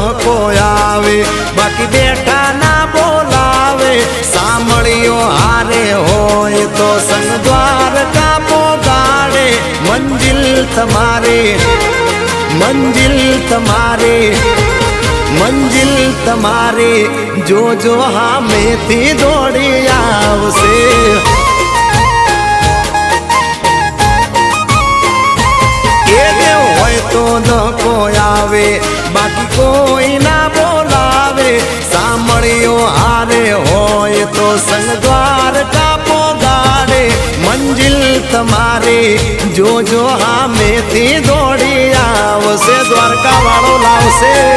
ધક્કો આવે બાકી બેઠા ના બોલાવે સાંભળ્યો હારે હોય તો સંગ દ્વારકા પોગાડે મંજિલ તમારે જોજો હામેથી દોડી આવશે તો ધક્કો આવે બાકી કોઈ ના બોલાવે સાંભળ્યો હારે હોય તો સંગ દ્વારકા પોગાડે મંજિલ તમારે જોજો હામેથી દોડી આવશે દ્વારકા વાળો લાવશે